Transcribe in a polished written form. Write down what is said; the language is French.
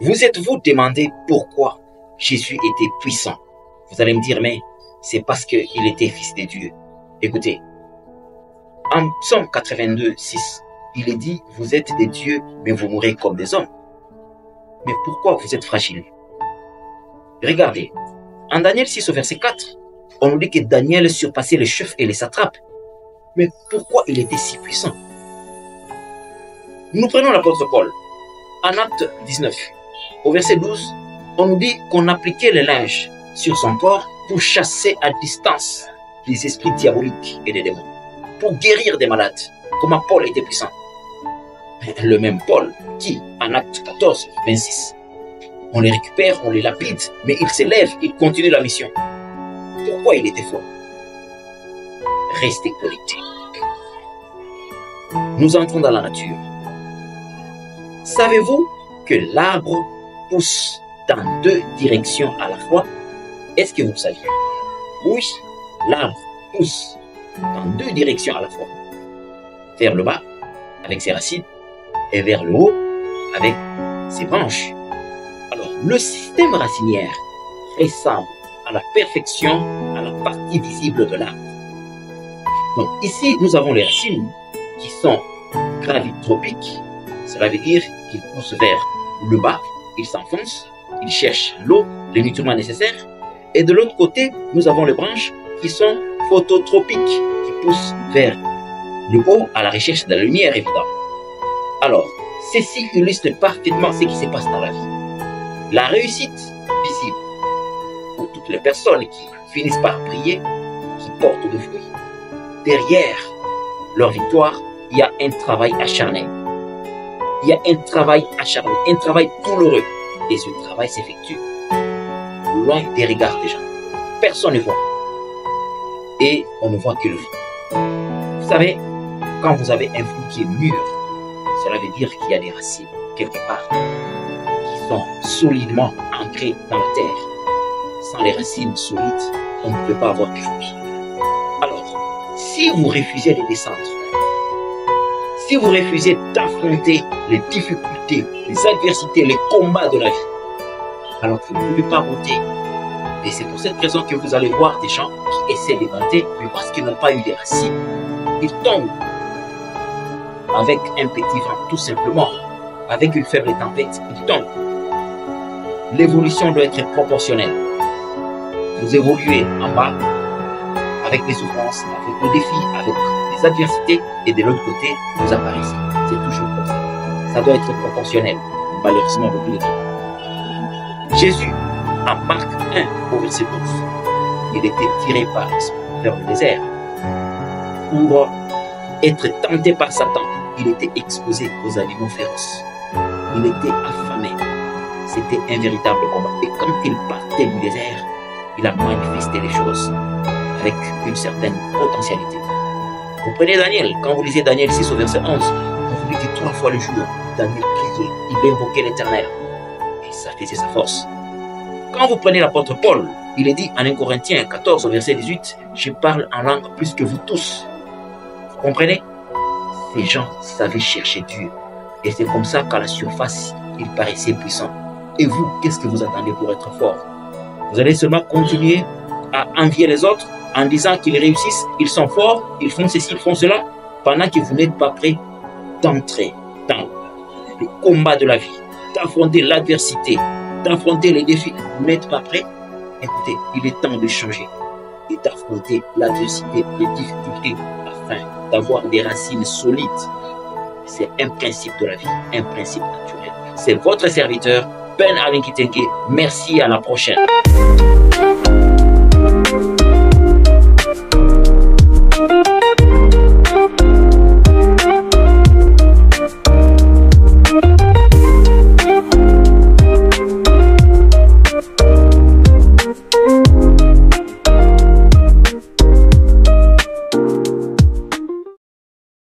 Vous êtes-vous demandé pourquoi Jésus était puissant? Vous allez me dire, mais c'est parce qu'il était fils de Dieu. Écoutez, en Psaume 82, 6, il est dit, vous êtes des dieux, mais vous mourrez comme des hommes. Mais pourquoi vous êtes fragiles? Regardez, en Daniel 6 au verset 4, on nous dit que Daniel surpassait les chefs et les satrapes. Mais pourquoi il était si puissant? Nous prenons l'apôtre Paul. En Acte 19, au verset 12, on nous dit qu'on appliquait le linge sur son corps pour chasser à distance les esprits diaboliques et les démons, pour guérir des malades. Comment Paul était puissant? Le même Paul qui, en Acte 14, 26, on les récupère, on les lapide, mais il s'élève, il continue la mission. Pourquoi il était fort? Restez connectés. Nous entrons dans la nature. Savez-vous que l'arbre pousse dans deux directions à la fois? Est-ce que vous le saviez? Oui, l'arbre pousse dans deux directions à la fois. Vers le bas, avec ses racines, et vers le haut, avec ses branches. Alors, le système racinaire ressemble à la perfection à la partie visible de l'arbre. Donc, ici, nous avons les racines qui sont gravitropiques. Cela veut dire qu'ils poussent vers le bas, ils s'enfoncent, ils cherchent l'eau, les nutriments nécessaires. Et de l'autre côté, nous avons les branches qui sont phototropiques, qui poussent vers le haut à la recherche de la lumière, évidemment. Alors, ceci illustre parfaitement ce qui se passe dans la vie. La réussite visible pour toutes les personnes qui finissent par prier, qui portent de fruits, derrière leur victoire, il y a un travail acharné. Il y a un travail acharné, un travail douloureux. Et ce travail s'effectue loin des regards des gens. Personne ne voit. Et on ne voit que le fruit. Vous savez, quand vous avez un fruit qui est mûr, cela veut dire qu'il y a des racines quelque part qui sont solidement ancrées dans la terre. Sans les racines solides, on ne peut pas avoir de fruit. Alors, si vous refusez de descendre, si vous refusez d'affronter les difficultés, les adversités, les combats de la vie, alors vous ne pouvez pas monter. Et c'est pour cette raison que vous allez voir des gens qui essaient de monter, mais parce qu'ils n'ont pas eu des racines, ils tombent avec un petit vent, tout simplement, avec une faible tempête, ils tombent. L'évolution doit être proportionnelle. Vous évoluez en bas, avec les souffrances, avec les défis, avec les adversités, et de l'autre côté, vous apparaissez. C'est toujours comme ça. Ça doit être proportionnel, malheureusement, beaucoup de temps. Jésus, en Marc 1, au verset 12, il était tiré par l'esprit vers le désert. Pour être tenté par Satan, il était exposé aux animaux féroces. Il était affamé. C'était un véritable combat. Et quand il partait du désert, il a manifesté les choses avec une certaine potentialité. Vous prenez Daniel, quand vous lisez Daniel 6 au verset 11, on vous dit que 3 fois le jour, Daniel priait, il invoquait l'Éternel. Et ça faisait sa force. Quand vous prenez l'apôtre Paul, il est dit en 1 Corinthiens 14 au verset 18, je parle en langue plus que vous tous. Vous comprenez? Ces gens savaient chercher Dieu. Et c'est comme ça qu'à la surface, ils paraissaient puissants. Et vous, qu'est-ce que vous attendez pour être fort? Vous allez seulement continuer à envier les autres en disant qu'ils réussissent, ils sont forts, ils font ceci, ils font cela, pendant que vous n'êtes pas prêts d'entrer dans le combat de la vie, d'affronter l'adversité, d'affronter les défis. Vous n'êtes pas prêts? Écoutez, il est temps de changer et d'affronter l'adversité, les difficultés, afin d'avoir des racines solides. C'est un principe de la vie, un principe naturel. C'est votre serviteur, Ben Alain Kitenge. Merci, à la prochaine.